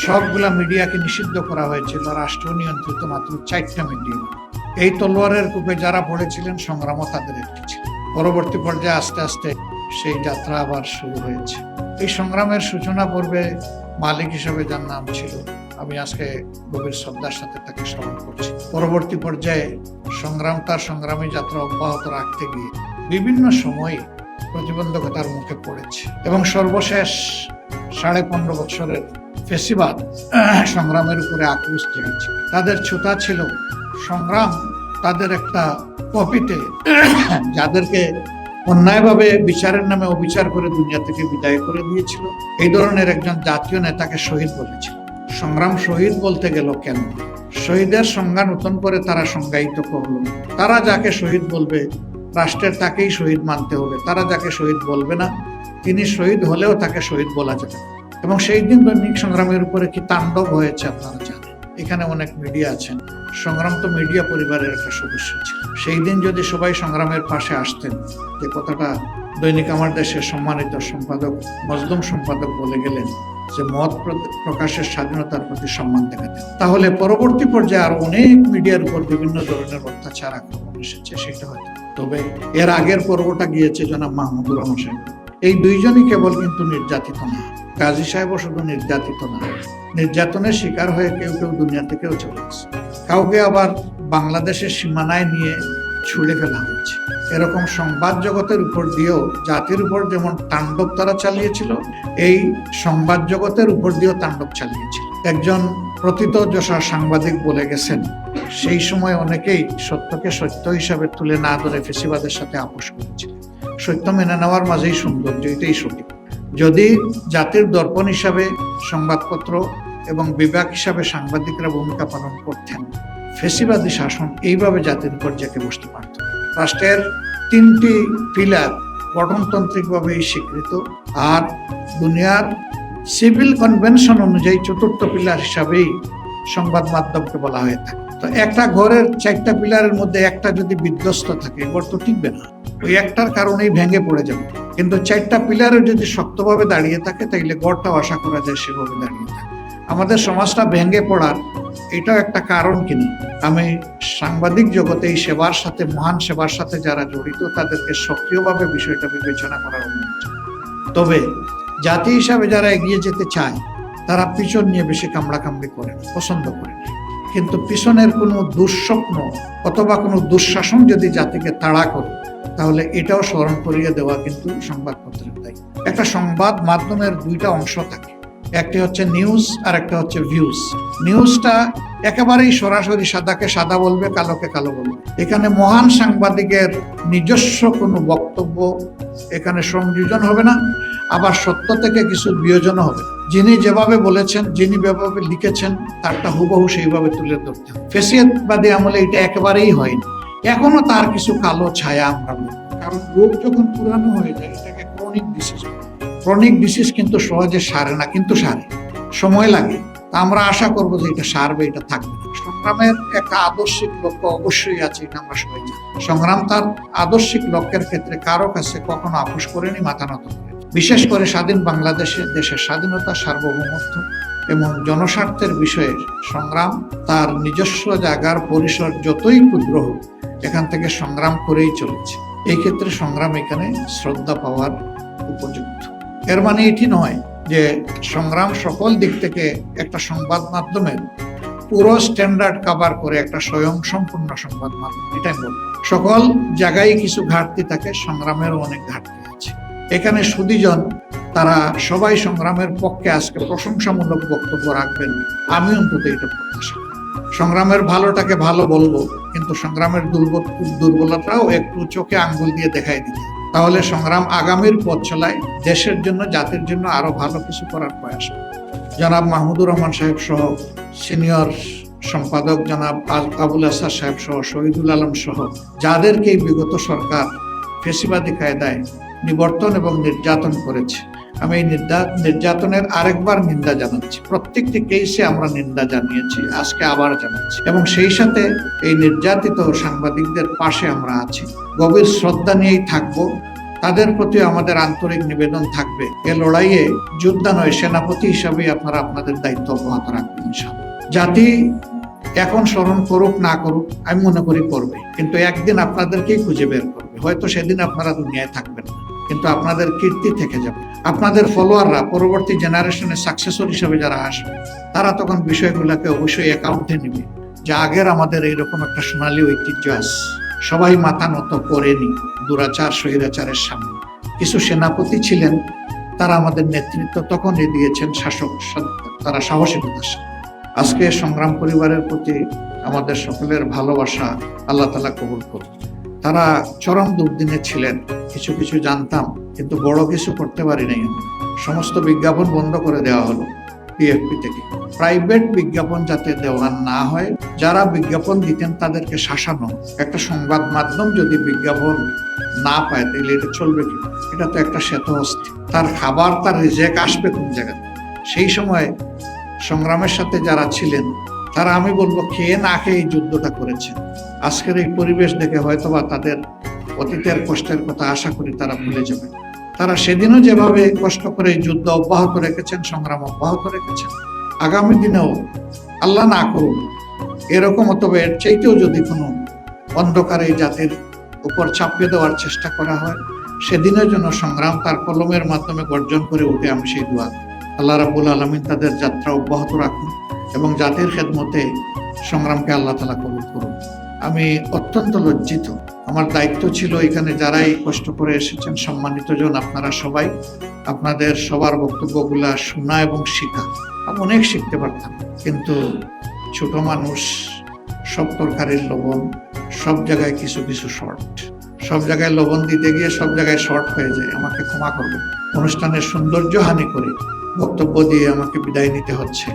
সবগুলা মিডিয়াকে নিষিদ্ধ করা হয়েছিল, রাষ্ট্র নিয়ন্ত্রিত মাত্র 4টা মিডিয়া। এই তলোয়ারের কূপে যারা পড়েছিলেন, সংগ্রামও তাদের একটি ছিল। পরবর্তী পর্যায়ে আস্তে আস্তে সেই যাত্রা আবার শুরু হয়েছে। এই সংগ্রামের সূচনা পর্বে মালিক হিসেবে যার নাম ছিল, আমি আজকে গভীর শ্রদ্ধার সাথে তাকে স্মরণ করছি। পরবর্তী পর্যায়ে তার সংগ্রামী যাত্রা অব্যাহত রাখতে গিয়ে বিভিন্ন সময়ে প্রতিবন্ধকতার মুখে পড়েছে এবং সর্বশেষ 15.5 বছরের ফেসিবাদ সংগ্রামের উপরে আক্রোশ জেগেছে। তাদের ছুতা ছিল সংগ্রাম তাদের একটা কপিতে, যাদেরকে অন্যায়ভাবে বিচারের নামে অবিচার করে দুনিয়া থেকে বিদায় করে দিয়েছিল। এই ধরনের একজন জাতীয় নেতাকে শহীদ বলেছিল। সংগ্রাম শহীদ বলতে গেল কেন? শহীদের সংজ্ঞা নতুন করে তারা সংজ্ঞায়িত করলো। তারা যাকে শহীদ বলবে রাষ্ট্রের তাকেই শহীদ মানতে হবে, তারা যাকে শহীদ বলবে না তিনি শহীদ হলেও তাকে শহীদ বলা যাবে। এবং সেই দিন দৈনিক সংগ্রামের উপরে কি তাণ্ডব হয়েছে আপনারা জানেন। এখানে অনেক মিডিয়া আছেন, সংগ্রাম তো মিডিয়া পরিবারের একটা সদস্য ছিল। সেই দিন যদি সবাই সংগ্রামের পাশে আসতেন, যে কথাটা দৈনিক আমার দেশের সম্মানিত সম্পাদক মজলুম সম্পাদক বলে গেলেন, যে মত প্রকাশের স্বাধীনতার প্রতি সম্মান দেখাতেন, তাহলে পরবর্তী পর্যায়ে আরো অনেক মিডিয়ার উপর বিভিন্ন ধরনের অত্যাচার আক্রমণ এসেছে, সেটা হয়তো। তবে এর আগের পর্বটা গিয়েছে জনাব মাহমুদুর রহমান সাহেব। এই দুইজনই কেবল কিন্তু নির্যাতিত না, কাজী সাহেবও শুধু নির্যাতিত না, নির্যাতনের শিকার হয়ে কেউ কেউ দুনিয়া থেকেও চলে গেছে। কাউকে আবার বাংলাদেশের সীমানায় নিয়ে ছুড়ে ফেলা হয়েছে। এরকম সংবাদ জগতের উপর দিয়েও, জাতির উপর যেমন তাণ্ডব তারা চালিয়েছিল, এই সংবাদ জগতের উপর দিয়েও তাণ্ডব চালিয়েছিল। একজন প্রথিতযশা সাংবাদিক বলে গেছেন, সেই সময় অনেকেই সত্যকে সত্য হিসাবে তুলে না ধরে ফেসিবাদের সাথে আপোষ করেছিল। সত্য মেনে নেওয়ার মাঝেই সৌন্দর্য, এটাই সঠিক। যদি জাতির দর্পণ হিসাবে সংবাদপত্র এবং বিভাগ হিসাবে সাংবাদিকরা ভূমিকা পালন করতেন, ফেসিবাদী শাসন এইভাবে জাতির উপর জেঁকে বসতে পারত। রাষ্ট্রের 3টি পিলার গঠনতান্ত্রিকভাবেই স্বীকৃত, আর দুনিয়ার সিভিল কনভেনশন অনুযায়ী 4র্থ পিলার হিসাবেই সংবাদ মাধ্যমকে বলা হয়ে থাকে। তো একটা ঘরের 4টা পিলারের মধ্যে একটা যদি বিধ্বস্ত থাকে, ঘর তো টিকবে না, ওই একটার কারণেই ভেঙে পড়ে যাবে। কিন্তু 4টা পিলারে যদি শক্তভাবে দাঁড়িয়ে থাকে, তাইলে ঘরটাও আশা করা যায় সেভাবে দাঁড়িয়ে থাকে। আমাদের সমাজটা ভেঙে পড়ার এটাও একটা কারণ কিনা। আমি সাংবাদিক জগতে এই সেবার সাথে, মহান সেবার সাথে যারা জড়িত, তাদেরকে সক্রিয়ভাবে বিষয়টা বিবেচনা করার অনুরোধ। তবে জাতি হিসাবে যারা এগিয়ে যেতে চায়, তারা পিছন নিয়ে বেশি কামড়াকামড়ি করে না, পছন্দ করে না। কিন্তু পিছনের কোনো দুঃস্বপ্ন অথবা কোনো দুঃশাসন যদি জাতিকে তাড়া করে, তাহলে এটাও স্মরণ করিয়ে দেওয়া কিন্তু সংবাদপত্রের দায়িত্ব। একটা সংবাদ মাধ্যমের 2টা অংশ থাকে, একটা হচ্ছে নিউজ আর একটা হচ্ছে ভিউজ। নিউজটা একেবারেই সরাসরি সাদাকে সাদা বলবে, কালোকে কালো বলবে। এখানে মহান সাংবাদিকের নিজস্ব কোনো বক্তব্য এখানে সংযোজন হবে না, আবার সত্য থেকে কিছু বিয়োজন হবে। যিনি যেভাবে বলেছেন, যিনি যেভাবে লিখেছেন, তারটা হুবহু সেইভাবে তুলে ধরতে হবে। ফেসিবাদী আমলে এটা একেবারেই হয়নি। এখনো তার কিছু কালো ছায়া আমরা বলবো, কারণ রোগ যখন পুরানো হয়ে যায়, এটাকে ক্রনিক ডিসিজ। ক্রনিক ডিসিজ কিন্তু সহজে সারে না, কিন্তু সারে, সময় লাগে। তা আমরা আশা করবো যে এটা সারবে, এটা থাকবে না। সংগ্রামের একটা আদর্শিক লক্ষ্য অবশ্যই আছে, এটা আমরা সবাই জানি। সংগ্রাম তার আদর্শিক লক্ষ্যের ক্ষেত্রে কারো কাছে কখনো আপোষ করেনি, মাথা নত করে। বিশেষ করে স্বাধীন বাংলাদেশে দেশের স্বাধীনতা, সার্বভৌমত্ব এবং জনস্বার্থের বিষয়ে সংগ্রাম তার নিজস্ব জায়গার পরিসর যতই ক্ষুদ্র হোক, এখান থেকে সংগ্রাম করেই চলেছে। এই ক্ষেত্রে সংগ্রাম এখানে শ্রদ্ধা পাওয়ার উপযুক্ত। এর মানে এটি নয় যে সংগ্রাম সকল দিক থেকে একটা সংবাদ মাধ্যমের পুরো স্ট্যান্ডার্ড কভার করে একটা স্বয়ং সম্পূর্ণ সংবাদ মাধ্যম, এটাই বলব। সকল জায়গায় কিছু ঘাটতি থাকে, সংগ্রামেরও অনেক ঘাটতি আছে। এখানে সুধীজন তারা সবাই সংগ্রামের পক্ষে আজকে প্রশংসামূলক বক্তব্য রাখবেন, আমি অন্তত এটা প্রত্যাশা। সংগ্রামের ভালোটাকে ভালো বলবো, কিন্তু সংগ্রামের দুর্বলতাও একটু চোখে আঙ্গুল দিয়ে দেখাই দিতে, তাহলে সংগ্রাম আগামীর পথ চলায় দেশের জন্য, জাতির জন্য আরো ভালো কিছু করার প্রয়াস। জনাব মাহমুদুর রহমান সাহেব সহ সিনিয়র সম্পাদক জনাব আবুল আসাদ সাহেব সহ শহীদুল আলম সহ যাদেরকে বিগত সরকার ফেসিবাদী কায়দায় নিবর্তন এবং নির্যাতন করেছে, আমি এই নির্যাতনের আরেকবার নিন্দা জানাচ্ছি। প্রত্যেকটি কেসে আমরা নিন্দা জানিয়েছি, আজকে আবার জানাচ্ছি। এবং সেই সাথে এই নির্যাতিত সাংবাদিকদের পাশে আমরা আছি, গভীর শ্রদ্ধা নিয়েই থাকবো। তাদের প্রতি আমাদের আন্তরিক নিবেদন থাকবে, এ লড়াইয়ে যোদ্ধা নয় সেনাপতি হিসাবে আপনারা আপনাদের দায়িত্ব অব্যাহত রাখবেন ইনশাআল্লাহ। জাতি এখন স্মরণ করুক না করুক, আমি মনে করি করবে, কিন্তু একদিন আপনাদেরকেই খুঁজে বের করবে। হয়তো সেদিন আপনারা দুনিয়ায় থাকবেন না, কিন্তু আপনাদের কীর্তি থেকে যাবে। আপনাদের ফলোয়াররা, পরবর্তী জেনারেশনের সাকসেসর হিসেবে যারা আসবে, তারা তখন বিষয়গুলোকে অবশ্যই অ্যাকাউন্টে নেবে যে আগের আমাদের এইরকম একটা সোনালী ঐতিহ্য আছে। সবাই মাথা নত করেনি দুরাচার স্বৈরাচারের সামনে। কিছু সেনাপতি ছিলেন, তারা আমাদের নেতৃত্ব তখনই দিয়েছেন, শাসক তারা সাহসিকতার সাথে। আজকে সংগ্রাম পরিবারের প্রতি আমাদের সকলের ভালোবাসা আল্লাহ তাআলা কবুল করুন। তারা চরম দুর্দিনে ছিলেন, কিছু কিছু জানতাম, কিন্তু বড় কিছু করতে পারি নাই। সমস্ত বিজ্ঞাপন বন্ধ করে দেওয়া হলো পিএফপি থেকে। প্রাইভেট বিজ্ঞাপন যাতে দেওয়া না হয়, যারা বিজ্ঞাপন দিতেন তাদেরকে শাসানো। একটা সংবাদ মাধ্যম যদি বিজ্ঞাপন না পায় তাহলে এটা চলবে কি? এটা তো একটা শ্বেত অস্থি, তার খাবার, তার রিজেক আসবে কোন জায়গায়? সেই সময় সংগ্রামের সাথে যারা ছিলেন, তারা আমি বলবো খেয়ে না খেয়ে এই যুদ্ধটা করেছেন। আজকের এই পরিবেশ দেখে হয়তোবা তাদের অতীতের কষ্টের কথা আশা করি তারা ভুলে যাবে। তারা সেদিনও যেভাবে কষ্ট করে যুদ্ধ অব্যাহত রেখেছেন, সংগ্রাম অব্যাহত রেখেছেন, আগামী দিনেও আল্লাহ না করুন এরকম, অথবা এর চাইতেও যদি কোনো অন্ধকার এই জাতির উপর চাপিয়ে দেওয়ার চেষ্টা করা হয়, সেদিনের জন্য সংগ্রাম তার কলমের মাধ্যমে গর্জন করে উঠে আমি সেই দোয়া। আল্লাহ রাব্বুল আলামিন তাদের যাত্রা অব্যাহত রাখুন এবং জাতির খেদমতে সংগ্রামকে আল্লাহ তাআলা কবুল করুন। আমি অত্যন্ত লজ্জিত। আমার দায়িত্ব ছিল এখানে যারাই কষ্ট করে এসেছেন, সম্মানিত জন আপনারা সবাই, আপনাদের সবার বক্তব্যগুলা শোনা এবং শিখা। আমি অনেক শিখতে পারতাম, কিন্তু ছোট মানুষ, সব তরকারির লবণ, সব জায়গায় কিছু কিছু শর্ট, সব জায়গায় লবণ দিতে গিয়ে সব জায়গায় শর্ট হয়ে যায়। আমাকে ক্ষমা করবেন। অনুষ্ঠানের সৌন্দর্য হানি করে বক্তব্য দিয়ে আমাকে বিদায় নিতে হচ্ছে।